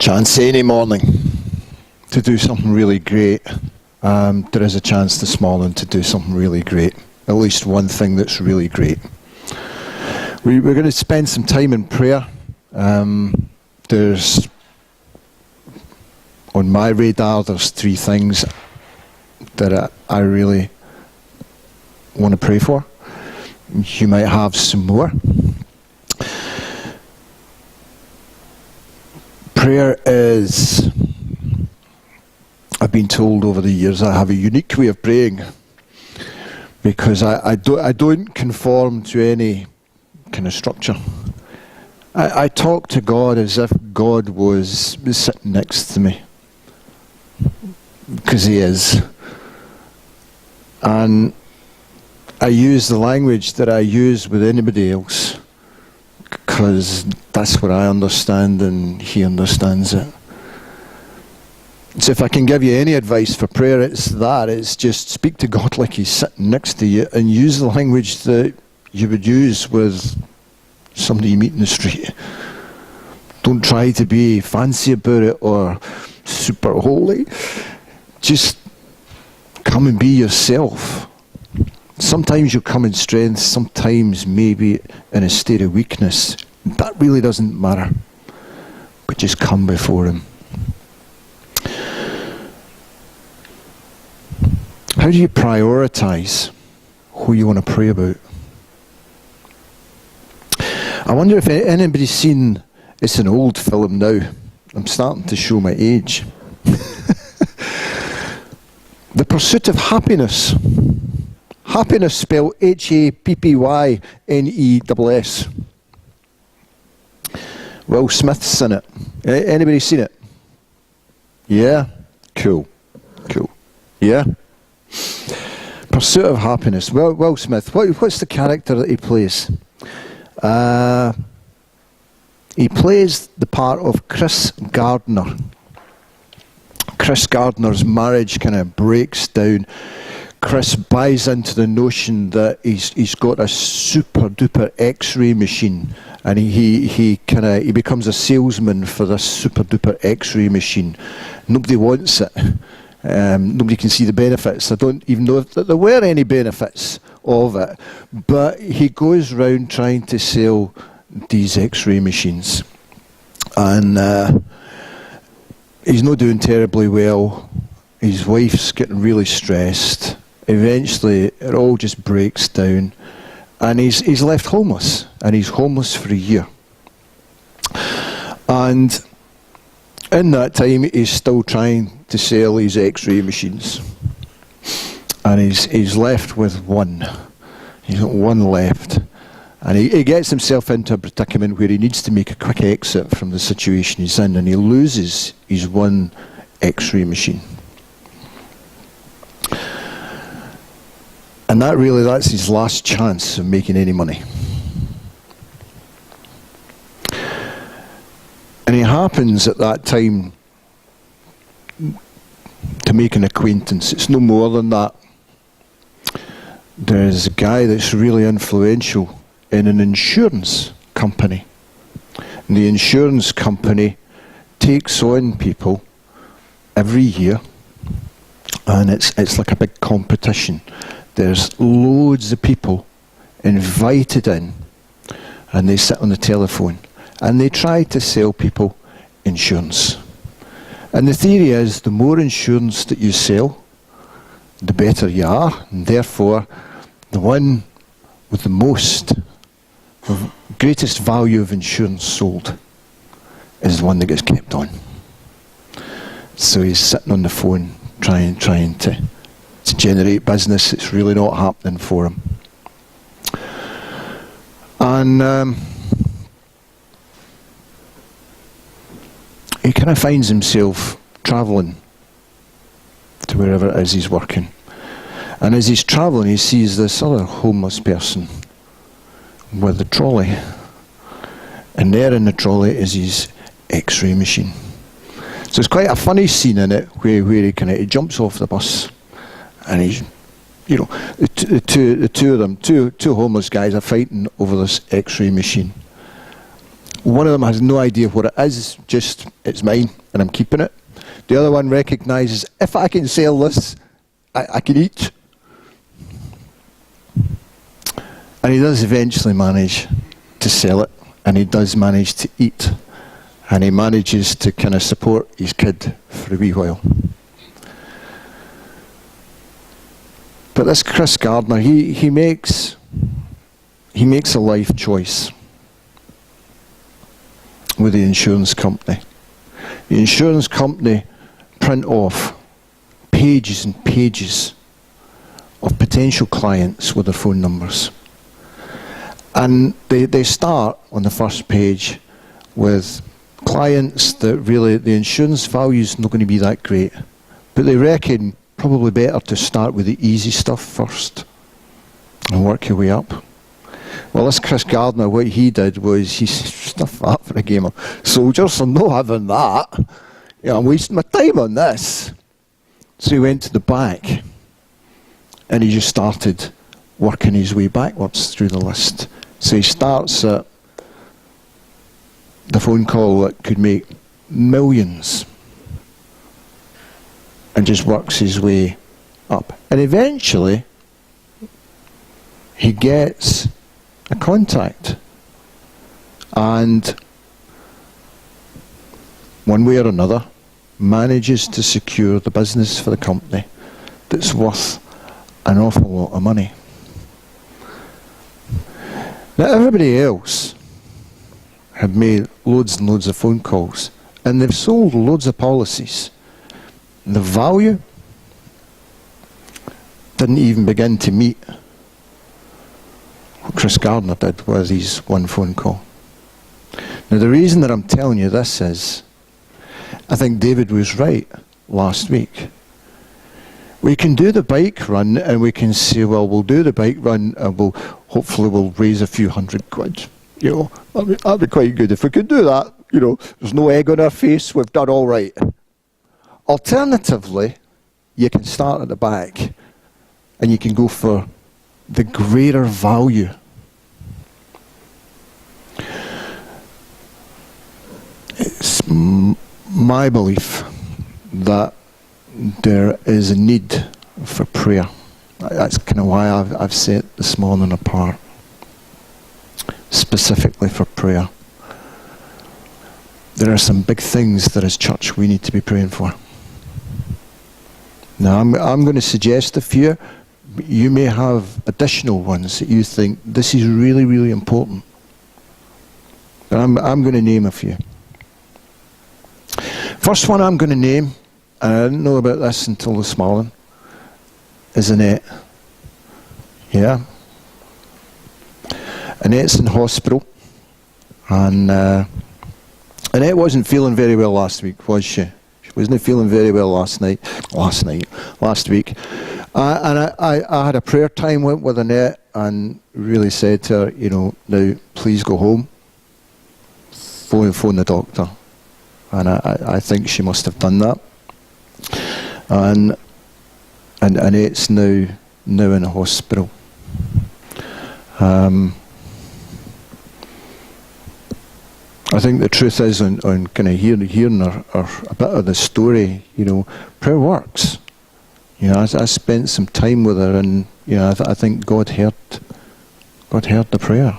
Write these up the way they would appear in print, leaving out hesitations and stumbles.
Chance any morning to do something really great. There is a chance this morning to do something really great. At least one thing that's really great. We're going to spend some time in prayer. There's, on my radar, there's three things that I really want to pray for. You might have some more. Prayer is, I've been told over the years, I have a unique way of praying because I don't conform to any kind of structure. I talk to God as if God was sitting next to me, because He is. And I use the language that I use with anybody else because that's what I understand and He understands it. So if I can give you any advice for prayer, it's that. It's just speak to God like He's sitting next to you and use the language that you would use with somebody you meet in the street. Don't try to be fancy about it or super holy. Just come and be yourself. Sometimes you'll come in strength, sometimes maybe in a state of weakness. That really doesn't matter. But just come before Him. How do you prioritize who you want to pray about? I wonder if anybody's seen, it's an old film now. I'm starting to show my age. The Pursuit of Happiness. Happiness spelled Happynes. Will Smith's in it. Anybody seen it? Yeah? Cool. Yeah? Pursuit of Happiness. Will Smith. What's the character that he plays? He plays the part of Chris Gardner. Chris Gardner's marriage kind of breaks down. Chris buys into the notion that he's got a super duper X-ray machine, and he becomes a salesman for this super duper X-ray machine. Nobody wants it. Nobody can see the benefits. I don't even know if there were any benefits of it. But he goes round trying to sell these X-ray machines, and he's not doing terribly well. His wife's getting really stressed. Eventually, it all just breaks down, and he's left homeless, and he's homeless for a year. And in that time, he's still trying to sell these X-ray machines, and he's left with one. He's got one left, and he gets himself into a predicament where he needs to make a quick exit from the situation he's in, and he loses his one X-ray machine. And that's his last chance of making any money. And he happens at that time to make an acquaintance. It's no more than that. There's a guy that's really influential in an insurance company. And the insurance company takes on people every year, and it's like a big competition. There's loads of people invited in, and they sit on the telephone and they try to sell people insurance. And the theory is the more insurance that you sell, the better you are, and therefore the one with the most, the greatest value of insurance sold is the one that gets kept on. So he's sitting on the phone trying to generate business. It's really not happening for him. And he kind of finds himself travelling to wherever it is he's working. And as he's travelling, he sees this other homeless person with a trolley. And there in the trolley is his X-ray machine. So it's quite a funny scene in it where he jumps off the bus, and he's, the two of them, two homeless guys are fighting over this X-ray machine. One of them has no idea what it is, just it's mine and I'm keeping it. The other one recognises, if I can sell this, I can eat. And he does eventually manage to sell it, and he does manage to eat, and he manages to kind of support his kid for a wee while. But this Chris Gardner, he makes a life choice with the insurance company. The insurance company print off pages and pages of potential clients with their phone numbers. And they start on the first page with clients that really the insurance value is not going to be that great. But they reckon probably better to start with the easy stuff first and work your way up. Well, this Chris Gardner, what he did was he stuffed that for a game of soldiers. I'm not having that. I'm wasting my time on this. So he went to the back and he just started working his way backwards through the list. So he starts at the phone call that could make millions and just works his way up. And eventually he gets a contact, and one way or another manages to secure the business for the company that's worth an awful lot of money. Now everybody else had made loads and loads of phone calls, and they've sold loads of policies. The value didn't even begin to meet what Chris Gardner did with his one phone call. Now the reason that I'm telling you this is, I think David was right last week. We can do the bike run and we can say, well, we'll do the bike run and hopefully we'll raise a few £100. That'd be quite good. If we could do that, there's no egg on our face, we've done all right. Alternatively, you can start at the back and you can go for the greater value. It's my belief that there is a need for prayer. That's kind of why I've set this morning apart, specifically for prayer. There are some big things that as church we need to be praying for. Now I'm going to suggest a few. You may have additional ones that you think this is really, really important. But I'm going to name a few. First one I'm going to name, and I didn't know about this until this morning, is Annette. Yeah. Annette's in hospital, and Annette wasn't feeling very well last week, was she? She wasn't feeling very well last week. And I had a prayer time with Annette and really said to her, now please go home, phone the doctor. And I think she must have done that. And Annette's now in a hospital. I think the truth is, on kind of hearing a bit of the story, prayer works. I spent some time with her, and I think God heard the prayer.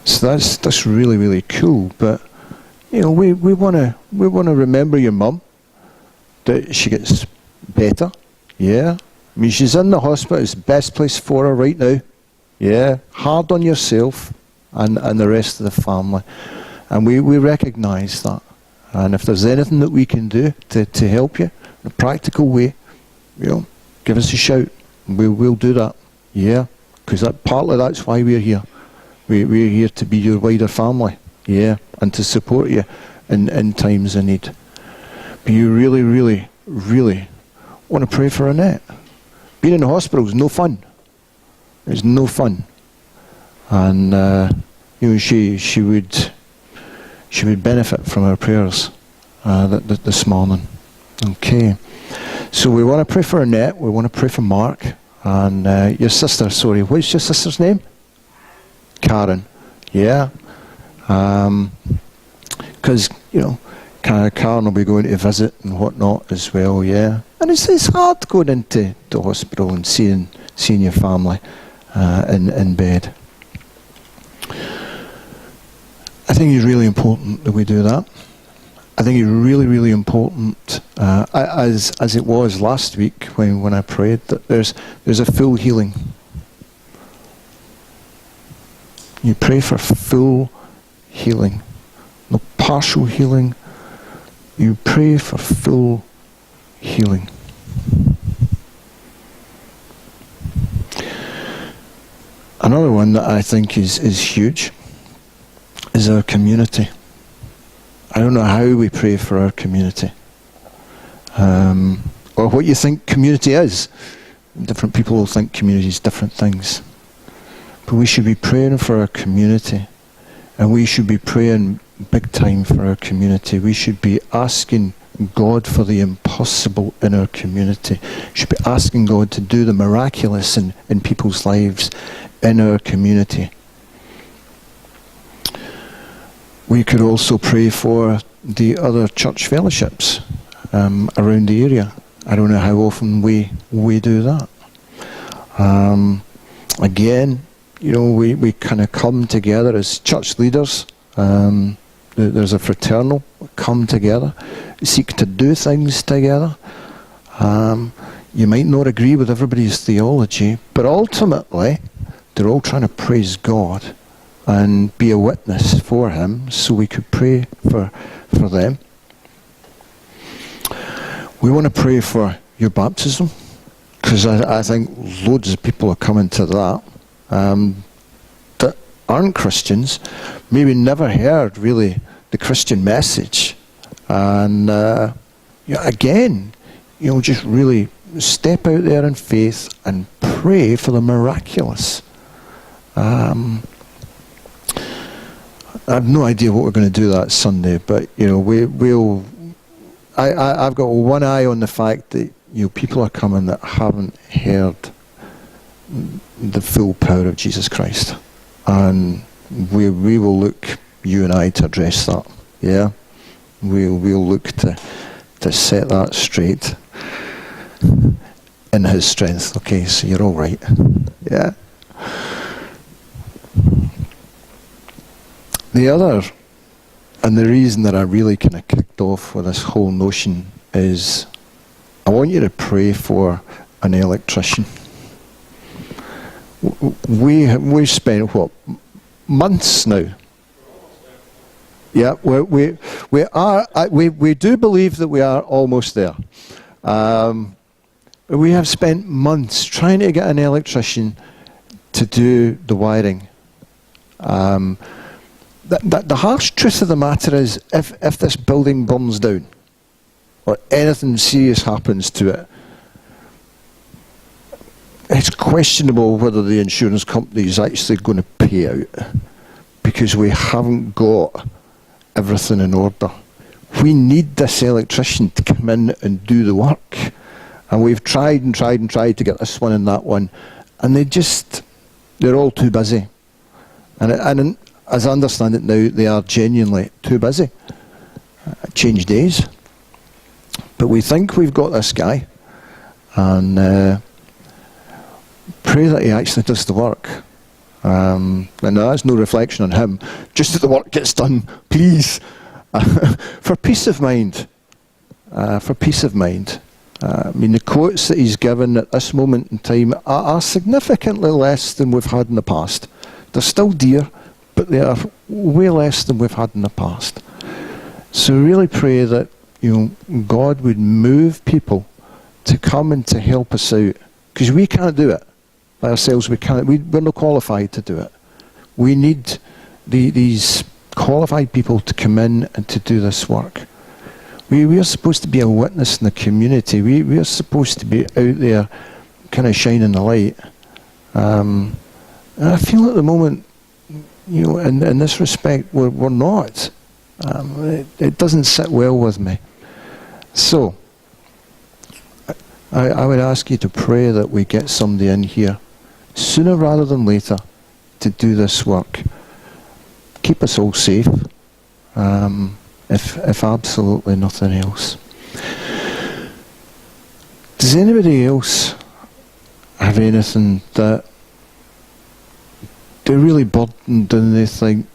So that's really, really cool. But we want to remember your mum, that she gets better. Yeah, I mean she's in the hospital. It's the best place for her right now. Yeah, hard on yourself and the rest of the family, and we recognise that. And if there's anything that we can do to help you in a practical way, give us a shout. We'll do that. Yeah, because partly that's why we're here. We're here to be your wider family. Yeah, and to support you in times of need. But you really, really, really want to pray for Annette. Being in the hospital is no fun. It's no fun. And she would benefit from our prayers this morning. Okay. So we want to pray for Annette. We want to pray for Mark and your sister. Sorry, what's your sister's name? Karen. Yeah. Because, Karen will be going to visit and whatnot as well, yeah. And it's hard going into the hospital and seeing your family in bed. I think it's really important that we do that. I think it's really, really important, as it was last week when I prayed, that there's a full healing. You pray for full healing, no partial healing. You pray for full healing. Another one that I think is huge is our community. I don't know how we pray for our community, or what you think community is. Different people will think community is different things. But we should be praying for our community, and we should be praying big time for our community. We should be asking God for the impossible in our community. We should be asking God to do the miraculous in people's lives in our community. We could also pray for the other church fellowships around the area. I don't know how often we do that. Again, we kind of come together as church leaders. There's a fraternal come together, seek to do things together. You might not agree with everybody's theology, but ultimately they're all trying to praise God and be a witness for Him, so we could pray for them. We want to pray for your baptism, because I think loads of people are coming to that that aren't Christians, maybe never heard really the Christian message, and again, just really step out there in faith and pray for the miraculous. I have no idea what we're going to do that Sunday, but we'll. I've got one eye on the fact that people are coming that haven't heard the full power of Jesus Christ, and we will look, you and I, to address that. Yeah, we'll look to set that straight in His strength. Okay, so you're all right. Yeah. The other, and the reason that I really kind of kicked off with this whole notion, is I want you to pray for an electrician. We've spent months now. Yeah, we do believe that we are almost there. We have spent months trying to get an electrician to do the wiring. The harsh truth of the matter is, if this building burns down, or anything serious happens to it, it's questionable whether the insurance company is actually going to pay out, because we haven't got everything in order. We need this electrician to come in and do the work, and we've tried to get this one and that one, and they're all too busy, and as I understand it now, they are genuinely too busy. Change days. But we think we've got this guy, and pray that he actually does the work. And that's no reflection on him, just that the work gets done, please. For peace of mind. For peace of mind. The quotes that he's given at this moment in time are significantly less than we've had in the past. They're still dear, but they are way less than we've had in the past. So really pray that God would move people to come and to help us out, because we can't do it by ourselves. We're not qualified to do it. We need these qualified people to come in and to do this work. We are supposed to be a witness in the community. We are supposed to be out there kind of shining the light. And I feel at the moment, in this respect, we're not. It doesn't sit well with me. So, I would ask you to pray that we get somebody in here sooner rather than later to do this work. keep us all safe, if absolutely nothing else. Does anybody else have anything that they're really burdened and they think,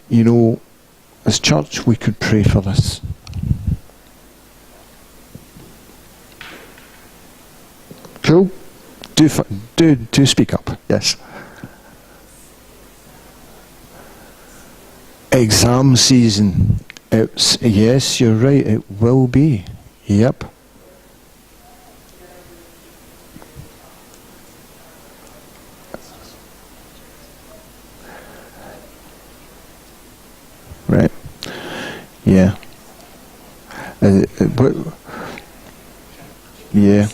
as church we could pray for this? Cool. Do speak up. Yes. Exam season. Yes, you're right. It will be. Yep. Right. Yeah. Yeah.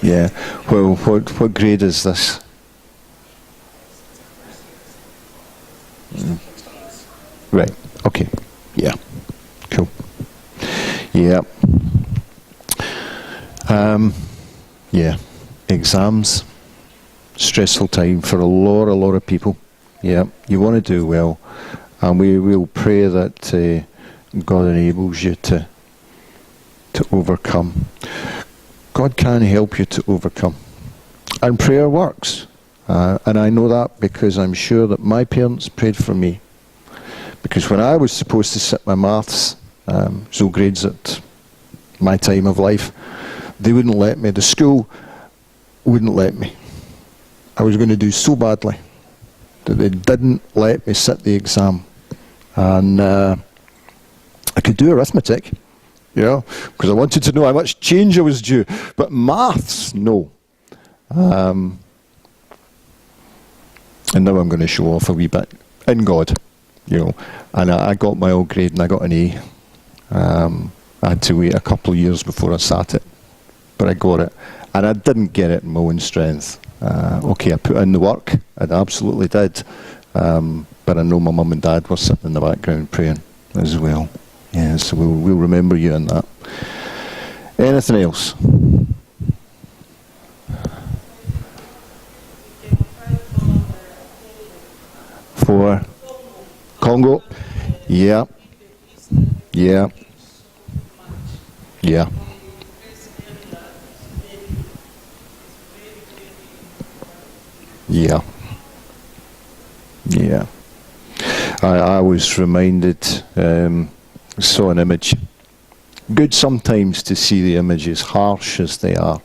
Yeah. Well, what grade is this? Right. Okay. Yeah. Cool. Yeah. Yeah. Exams. Stressful time for a lot of people. Yeah. You want to do well, and we will pray that God enables you to overcome. God can help you to overcome, and prayer works. And I know that because I'm sure that my parents prayed for me. Because when I was supposed to sit my maths, so grades at my time of life, they wouldn't let me. The school wouldn't let me. I was going to do so badly that they didn't let me sit the exam. And I could do arithmetic, because I wanted to know how much change I was due. But maths, no. And now I'm going to show off a wee bit in God, And I got my old grade and I got an A. I had to wait a couple of years before I sat it, but I got it. And I didn't get it in my own strength. Okay, I put in the work, I absolutely did. But I know my mum and dad were sitting in the background praying as well. Yeah, so we'll remember you in that. Anything else? For Congo? Yeah. Yeah. Yeah. Yeah. Yeah. I was reminded, saw an image. Good sometimes to see the images, harsh as they are.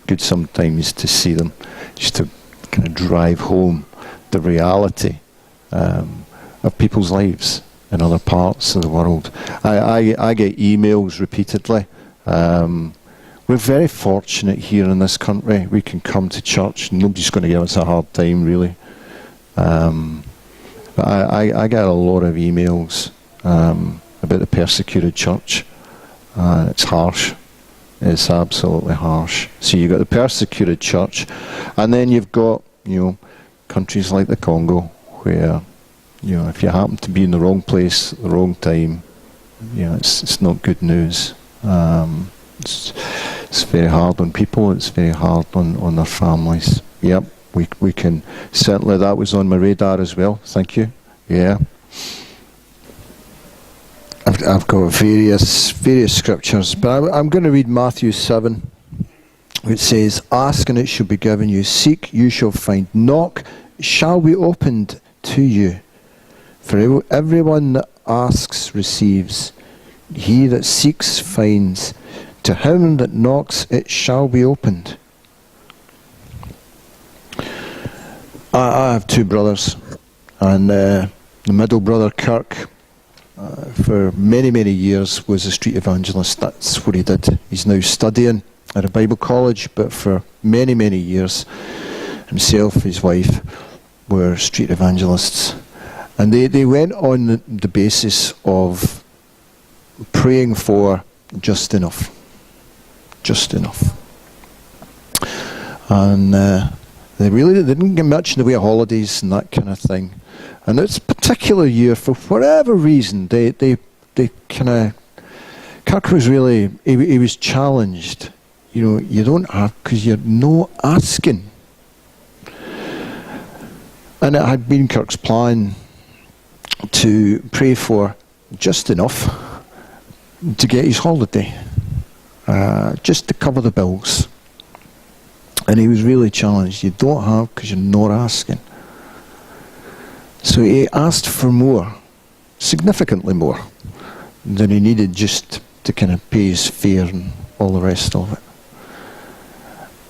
Good sometimes to see them, just to kind of drive home the reality of people's lives in other parts of the world. I get emails repeatedly. We're very fortunate here in this country. We can come to church. Nobody's going to give us a hard time, really. But I get a lot of emails about the persecuted church. It's harsh. It's absolutely harsh. So you've got the persecuted church, and then you've got, countries like the Congo, where, if you happen to be in the wrong place at the wrong time, it's not good news. It's very hard on people. It's very hard on their families. Yep, we can certainly. That was on my radar as well. Thank you. Yeah, I've got various scriptures, but I'm going to read Matthew 7, which says, "Ask and it shall be given you; seek, you shall find; knock, it shall be opened to you. For everyone that asks receives; he that seeks finds; to him that knocks it shall be opened." I have two brothers, and the middle brother, Kirk, for many years was a street evangelist. That's what he did. He's now studying at a Bible college, but for many years, himself, his wife, were street evangelists. And they went on the basis of praying for just enough. Just enough. And they didn't get much in the way of holidays and that kind of thing. And this particular year, for whatever reason, they kind of, Kirk was really, he was challenged. You don't have, because you're no asking. And it had been Kirk's plan to pray for just enough to get his holiday, just to cover the bills. And he was really challenged. You don't have because you're not asking. So he asked for more, significantly more, than he needed just to kind of pay his fare and all the rest of it.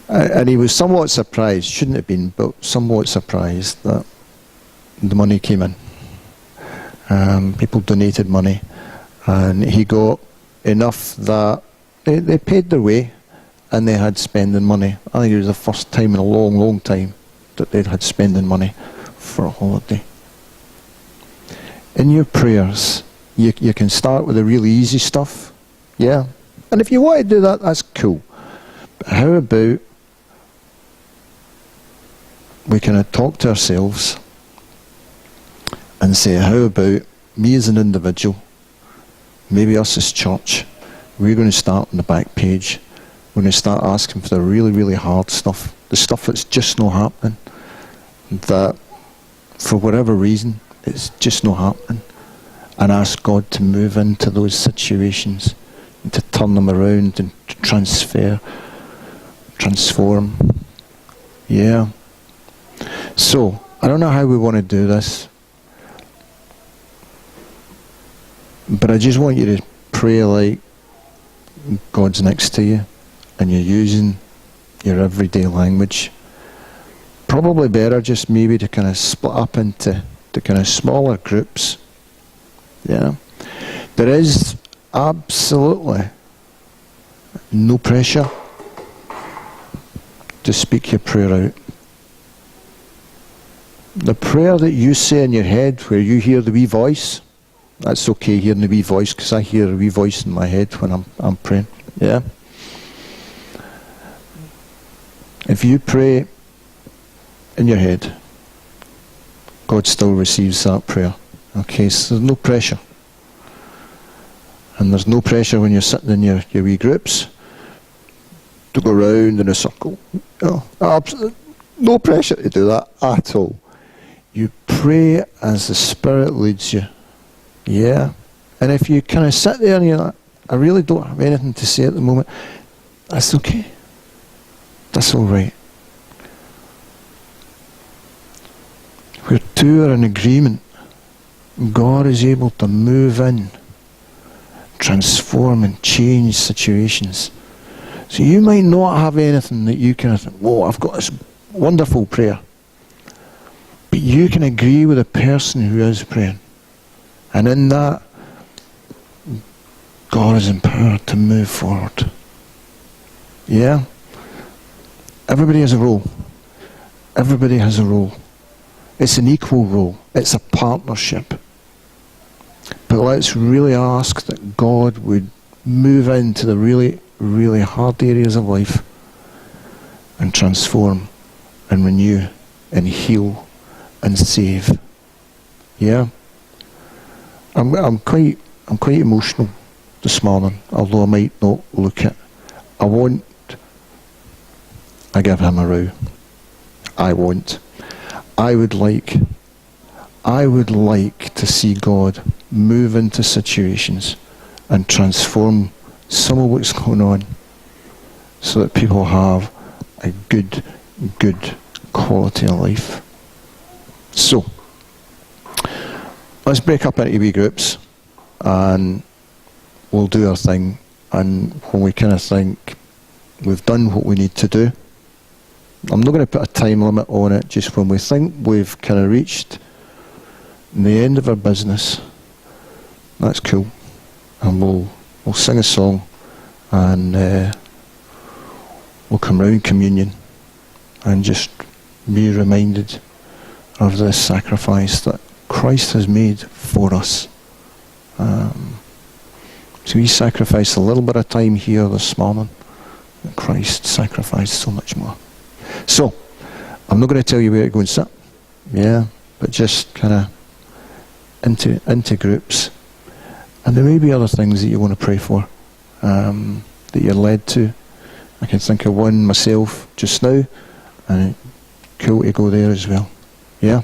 And he was somewhat surprised, shouldn't have been, but somewhat surprised that the money came in. People donated money, and he got enough that they paid their way, and they had spending money. I think it was the first time in a long, long time that they'd had spending money for a holiday. In your prayers, you can start with the really easy stuff, yeah? And if you want to do that, that's cool. But how about we kind of talk to ourselves and say, how about me as an individual, maybe us as church, we're going to start on the back page. We're going to start asking for the really, really hard stuff, the stuff that's just not happening, that for whatever reason, it's just not happening, and ask God to move into those situations, and to turn them around and to transform. Yeah. So, I don't know how we want to do this, but I just want you to pray like God's next to you and you're using your everyday language. Probably better just maybe to kind of split up into the kind of smaller groups. Yeah. There is absolutely no pressure to speak your prayer out. The prayer that you say in your head where you hear the wee voice, that's okay hearing the wee voice, because I hear a wee voice in my head when I'm praying. Yeah. If you pray in your head, God still receives that prayer. Okay, so there's no pressure. And there's no pressure when you're sitting in your wee groups to go round in a circle. No pressure to do that at all. You pray as the Spirit leads you. Yeah. And if you kind of sit there and you're like, I really don't have anything to say at the moment, that's okay. That's all right. Where two are in agreement, God is able to move in, transform and change situations. So you might not have anything that you kind of think, whoa, I've got this wonderful prayer. But you can agree with the person who is praying. And in that, God is empowered to move forward. Yeah? Everybody has a role. Everybody has a role. It's an equal role. It's a partnership. But let's really ask that God would move into the really, really hard areas of life and transform and renew and heal and save. Yeah? I'm quite emotional this morning, although I might not look it. I give him a row. I won't. I would like to see God move into situations and transform some of what's going on so that people have a good quality of life. So, let's break up into wee groups and we'll do our thing, and when we kind of think we've done what we need to do, I'm not going to put a time limit on it, just when we think we've kind of reached the end of our business, that's cool, and we'll sing a song and we'll come round communion and just be reminded of this sacrifice that Christ has made for us. So he sacrificed a little bit of time here this morning, and Christ sacrificed so much more. So, I'm not going to tell you where to go and sit, yeah, but just kind of into groups. And there may be other things that you want to pray for, that you're led to. I can think of one myself just now, and cool to go there as well. Yeah?